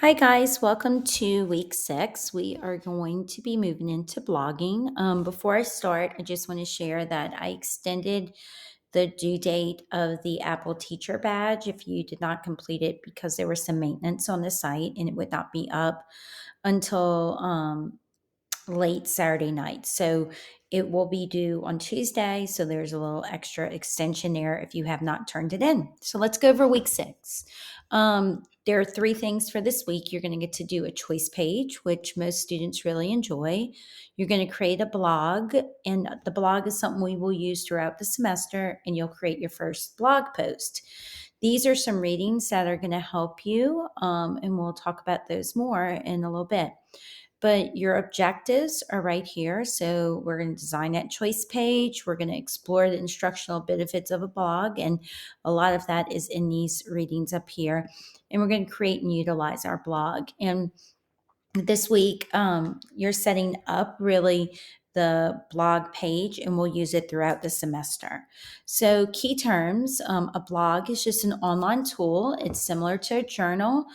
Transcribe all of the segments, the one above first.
Hi, guys. Welcome to week 6. We are going to be moving into blogging. Before I start, I just want to share that I extended the due date of the Apple Teacher Badge if you did not complete it because there was some maintenance on the site and it would not be up until late Saturday night. So it will be due on Tuesday. So there's a little extra extension there if you have not turned it in. So let's go over week 6. There are 3 things for this week. You're going to get to do a choice page, which most students really enjoy. You're going to create a blog, and the blog is something we will use throughout the semester, and you'll create your first blog post. These are some readings that are going to help you, and we'll talk about those more in a little bit. But your objectives are right here. So we're going to design that choice page. We're going to explore the instructional benefits of a blog. And a lot of that is in these readings up here. And we're going to create and utilize our blog. And this week, you're setting up really the blog page, and we'll use it throughout the semester. So, key terms: a blog is just an online tool. It's similar to a journal,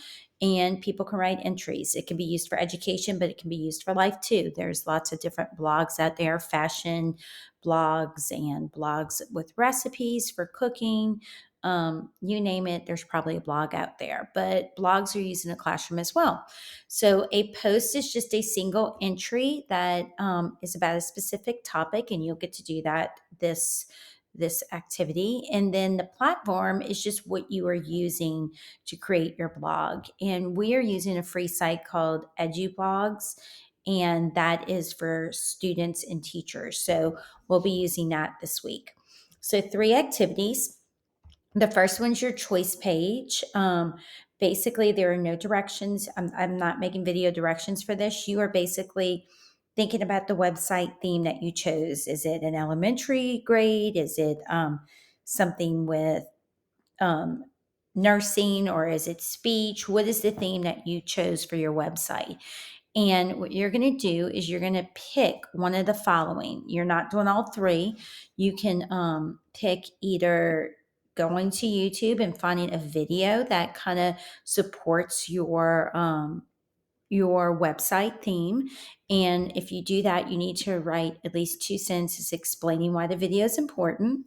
and people can write entries. It can be used for education, but it can be used for life too. There's lots of different blogs out there: fashion blogs and blogs with recipes for cooking. You name it, there's probably a blog out there, but blogs are used in a classroom as well. So a post is just a single entry that is about a specific topic, and you'll get to do that this activity. And then the platform is just what you are using to create your blog. And we are using a free site called EduBlogs, and that is for students and teachers. So we'll be using that this week. So 3 activities. The first one's your choice page. Basically, there are no directions. I'm not making video directions for this. You are basically thinking about the website theme that you chose. Is it an elementary grade? Is it something with um, nursing, or is it speech? What is the theme that you chose for your website? And what you're going to do is you're going to pick one of the following. You're not doing all 3. You can pick either going to YouTube and finding a video that kind of supports your website theme. And if you do that, you need to write at least 2 sentences explaining why the video is important.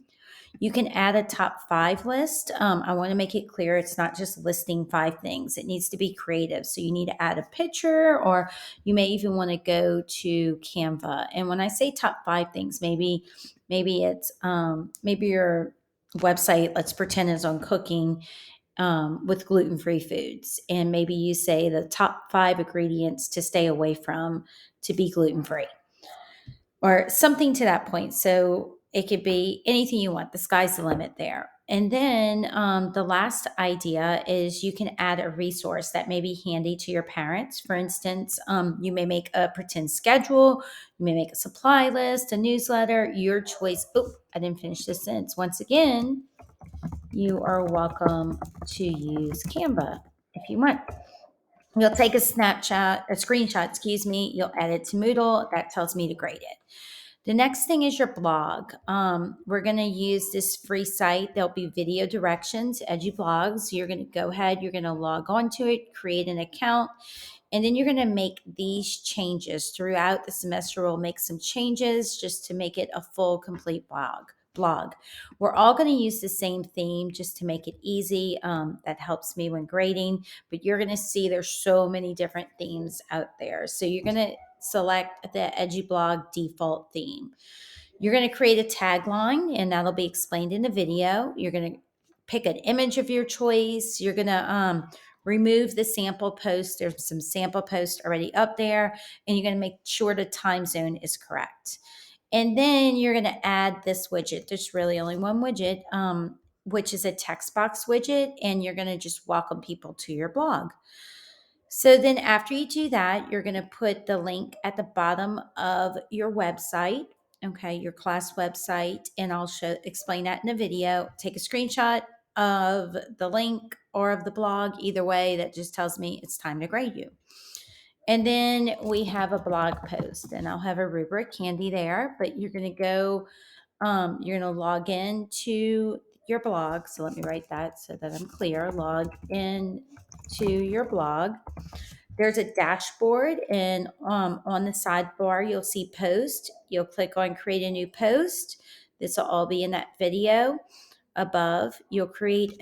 You can add a top 5 list. I want to make it clear it's not just listing 5 things. It needs to be creative. So you need to add a picture, or you may even want to go to Canva. And when I say top 5 things, maybe it's maybe your website, let's pretend, is on cooking with gluten-free foods. And maybe you say the top 5 ingredients to stay away from to be gluten-free, or something to that point. So it could be anything you want. The sky's the limit there. And then the last idea is you can add a resource that may be handy to your parents. For instance, you may make a pretend schedule, you may make a supply list, a newsletter, your choice. Oh, I didn't finish this sentence. Once again, you are welcome to use Canva if you want. You'll take a screenshot, you'll add it to Moodle. That tells me to grade it. The next thing is your blog. We're going to use this free site. There'll be video directions, EduBlogs. You're going to go ahead, you're going to log on to it, create an account, and then you're going to make these changes throughout the semester. We'll make some changes just to make it a full, complete blog. We're all going to use the same theme just to make it easy. That helps me when grading, but you're going to see there's so many different themes out there. So you're going to select the EduBlog default theme. You're going to create a tagline, and that'll be explained in the video. You're going to pick an image of your choice. You're going to remove the sample post. There's some sample posts already up there, and you're going to make sure the time zone is correct. And then you're going to add this widget. There's really only one widget, which is a text box widget, and you're going to just welcome people to your blog. So then after you do that, you're going to put the link at the bottom of your website, okay, your class website, and I'll explain that in a video. Take a screenshot of the link or of the blog. Either way, that just tells me it's time to grade you. And then we have a blog post, and I'll have a rubric handy there, but you're going to go, you're going to log in to your blog. So let me write that so that I'm clear. Log in to your blog. There's a dashboard, and on the sidebar, you'll see post. You'll click on create a new post. This will all be in that video above. You'll create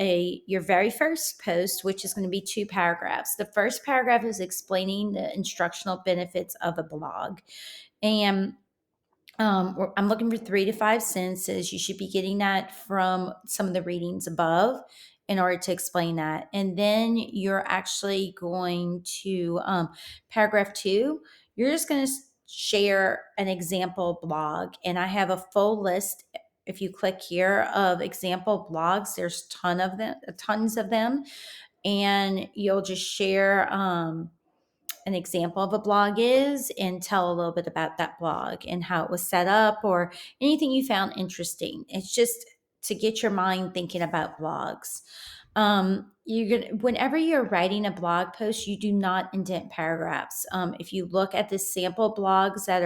your very first post, which is going to be 2 paragraphs. The first paragraph is explaining the instructional benefits of a blog. And I'm looking for 3 to 5 sentences. You should be getting that from some of the readings above in order to explain that. And then you're actually going to paragraph 2. You're just going to share an example blog, and I have a full list. If you click here of example blogs, there's tons of them, and you'll just share. An example of a blog is and tell a little bit about that blog and how it was set up or anything you found interesting. It's just to get your mind thinking about blogs. Whenever you're writing a blog post, you do not indent paragraphs. If you look at the sample blogs that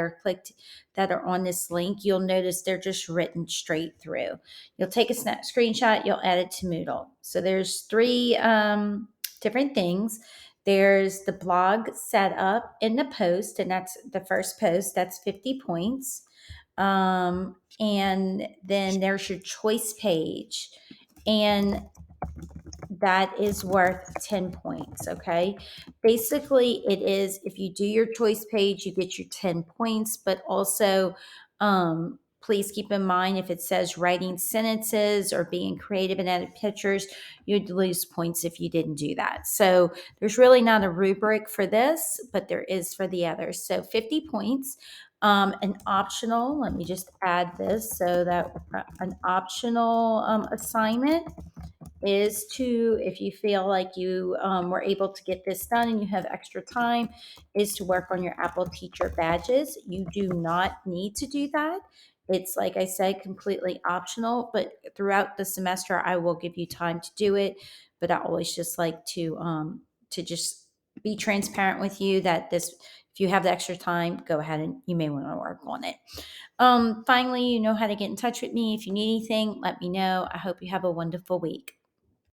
are on this link, you'll notice they're just written straight through. You'll take a screenshot, you'll add it to Moodle. So there's 3 different things. There's the blog setup in the post, and that's the first post. That's 50 points. And then there's your choice page, and that is worth 10 points. Okay. Basically, it is if you do your choice page, you get your 10 points, but also, please keep in mind if it says writing sentences or being creative and edit pictures, you'd lose points if you didn't do that. So there's really not a rubric for this, but there is for the others. So 50 points. An optional, let me just add this so that an optional assignment is to, if you feel like you were able to get this done and you have extra time, is to work on your Apple Teacher badges. You do not need to do that. It's, like I said, completely optional, but throughout the semester, I will give you time to do it. But I always just like to just be transparent with you that this, if you have the extra time, go ahead and you may want to work on it. Finally, you know how to get in touch with me. If you need anything, let me know. I hope you have a wonderful week.